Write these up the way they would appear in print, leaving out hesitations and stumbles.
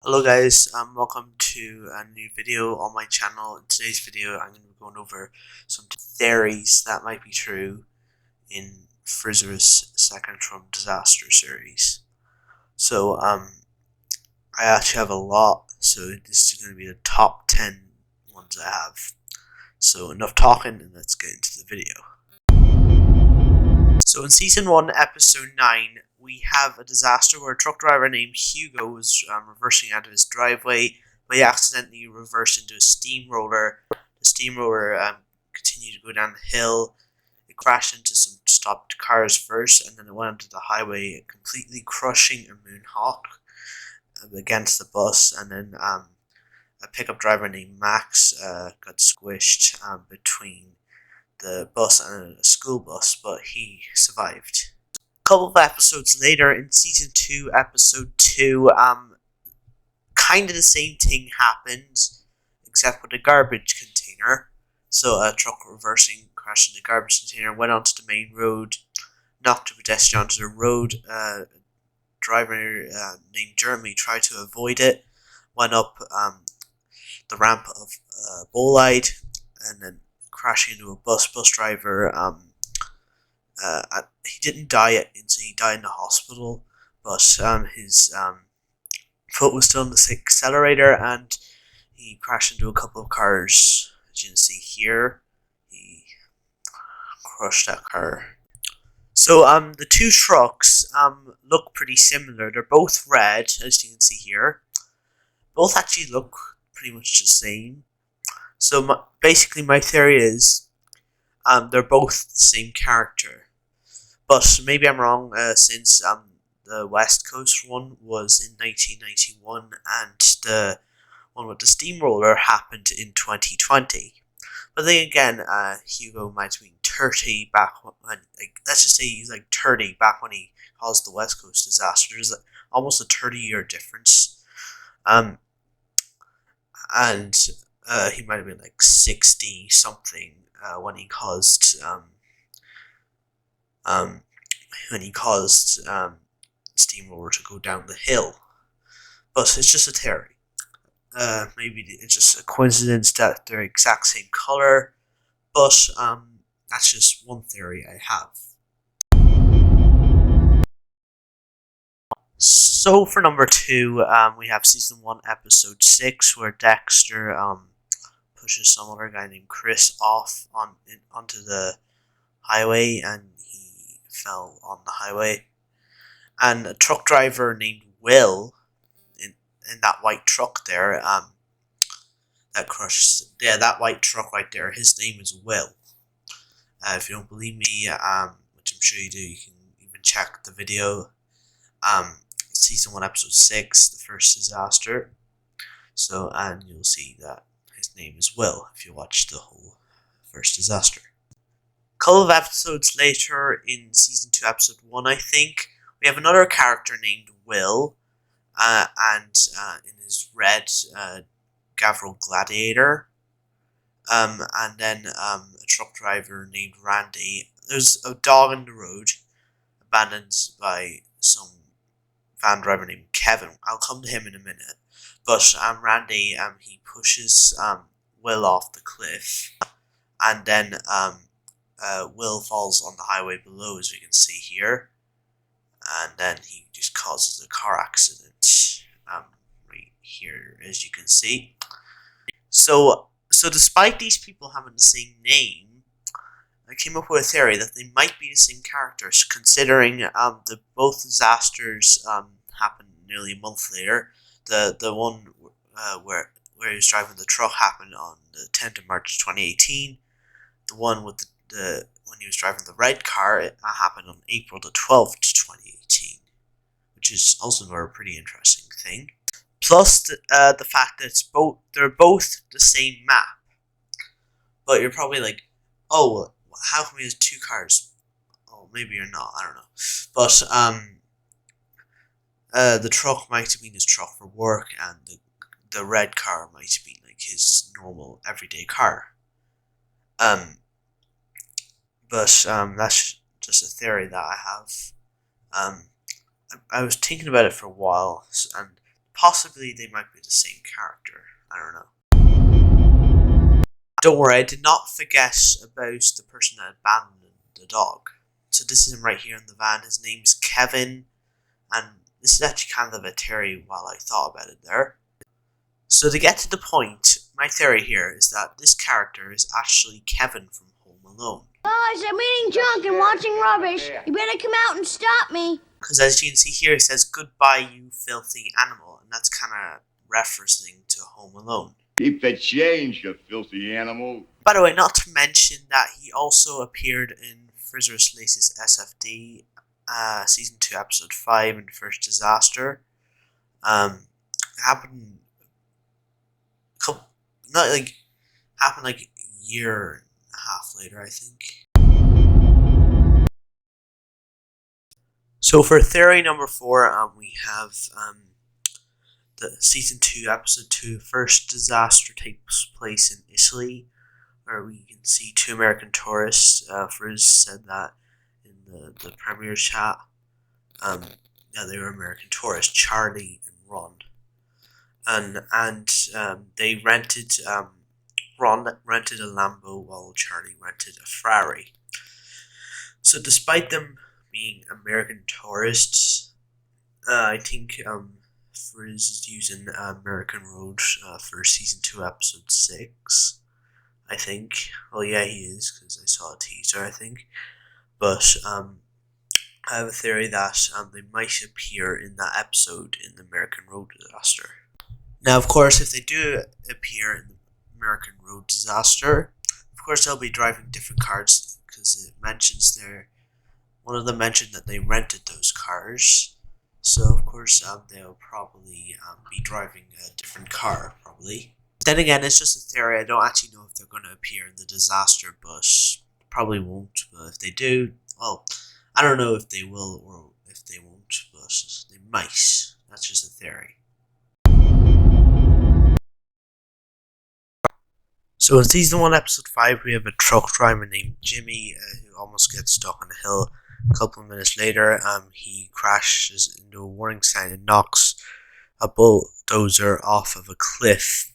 Hello guys, welcome to a new video on my channel. In today's video I'm going to be going over some theories that might be true in FrIzErIs Second from Disaster series. So I actually have a lot, so this is going to be the top 10 ones I have. So enough talking and let's get into the video. So in Season 1, Episode 9, we have a disaster where a truck driver named Hugo was reversing out of his driveway, but he accidentally reversed into a steamroller. The steamroller continued to go down the hill. It crashed into some stopped cars first, and then it went onto the highway, completely crushing a moonhawk against the bus, and then a pickup driver named Max got squished between the bus and a school bus, but he survived. A couple of episodes later, in Season 2, Episode 2, kind of the same thing happened, except with a garbage container. So a truck reversing crashed into the garbage container, went onto the main road, knocked a pedestrian onto the road. A driver named Jeremy tried to avoid it, went up the ramp of Bolide, and then crashing into a bus driver. He didn't die he died in the hospital, but his foot was still on the accelerator, and he crashed into a couple of cars. As you can see here, he crushed that car. So the two trucks look pretty similar. They're both red, as you can see here. Both actually look pretty much the same. So basically my theory is they're both the same character. But maybe I'm wrong, since the West Coast one was in 1991 and the one with the steamroller happened in 2020. But then again, Hugo might have been 30 back when, let's just say he's like 30 back when he caused the West Coast disaster. There's almost a 30-year difference. And he might have been like 60 something when he caused steamroller to go down the hill. But it's just a theory. Maybe it's just a coincidence that they're exact same color, but that's just one theory I have. So for number 2, we have Season 1, Episode 6, where Dexter pushes some other guy named Chris off onto the highway, and he fell on the highway. And a truck driver named Will, in that white truck there, that crushed, that white truck right there, his name is Will. If you don't believe me, which I'm sure you do, you can even check the video. Season 1, Episode 6, the first disaster. So, and you'll see that his name is Will if you watch the whole first disaster. A couple of episodes later, in Season 2, Episode 1, I think, we have another character named Will, and in his red Gavril Gladiator, and then a truck driver named Randy. There's a dog in the road, abandoned by some van driver named Kevin. I'll come to him in a minute. But Randy, he pushes Will off the cliff, and then Will falls on the highway below, as we can see here, and then he just causes a car accident right here, as you can see. So despite these people having the same name, I came up with a theory that they might be the same characters, considering the both disasters happened nearly a month later. The one where he was driving the truck happened on the 10th of March 2018. The one with the when he was driving the red car, it happened on April the 12th, 2018, which is also another pretty interesting thing. Plus the fact that they're both the same map. But you're probably like, oh, well, how come he has two cars? Oh, maybe you're not, I don't know. But the truck might have been his truck for work, and the red car might have been like his normal everyday car. But that's just a theory that I have. I was thinking about it for a while, and the possibly they might be the same character. I don't know. Don't worry, I did not forget about the person that abandoned the dog. So this is him right here in the van. His name's Kevin, and this is actually kind of a theory while I thought about it there. So to get to the point, my theory here is that this character is actually Kevin from Home Alone. Guys, I'm eating junk and watching rubbish. You better come out and stop me. Because as you can see here, it says, "Goodbye, you filthy animal," and that's kind of referencing to Home Alone. Keep the change, you filthy animal. By the way, not to mention that he also appeared in FrIzErIs SFD, Season 2, Episode 5, in First Disaster. Happened like a year and a half later, I think. So for theory number 4, we have the Season 2, Episode 2, First Disaster takes place in Italy, where we can see 2 American tourists. Frizz said that in the premiere chat. Yeah, they were American tourists, Charlie and Ron. And they rented, Ron rented a Lambo while Charlie rented a Ferrari. So despite them being American tourists, I think Frizz is using American Road for Season 2, Episode 6. I think. Well, yeah, he is, because I saw a teaser, I think. But I have a theory that they might appear in that episode in the American Road Disaster. Now, of course, if they do appear in the American Road Disaster, of course they'll be driving different cars, because it mentions there, one of them mentioned that they rented those cars. So, of course, they'll probably be driving a different car, probably. Then again, it's just a theory. I don't actually know if they're going to appear in the disaster, but probably won't. But if they do, well, I don't know if they will or if they won't, but they might. That's just a theory. So in Season 1, Episode 5, we have a truck driver named Jimmy who almost gets stuck on a hill. A couple of minutes later, he crashes into a warning sign and knocks a bulldozer off of a cliff.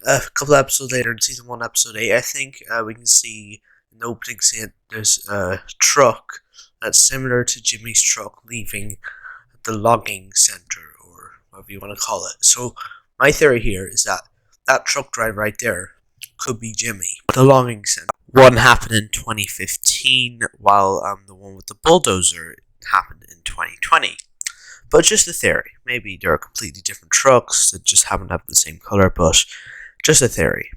A couple of episodes later, in Season 1, Episode 8, I think, we can see in the opening scene there's a truck that's similar to Jimmy's truck leaving the logging center, or whatever you want to call it. So my theory here is that that truck driver right there could be Jimmy. The logging center. One happened in 2015, while the one with the bulldozer happened in 2020. But just a theory. Maybe they're completely different trucks that just happen to have the same color, but just a theory.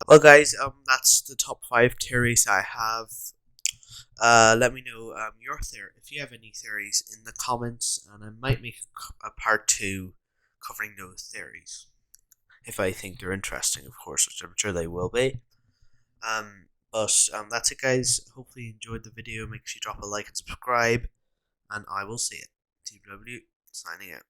Well, guys, that's the top 5 theories I have. Let me know your theory, if you have any theories, in the comments, and I might make a part 2 covering those theories, if I think they're interesting, of course, which I'm sure they will be. But that's it, guys. Hopefully you enjoyed the video. Make sure you drop a like and subscribe, and I will see it. TPW signing out.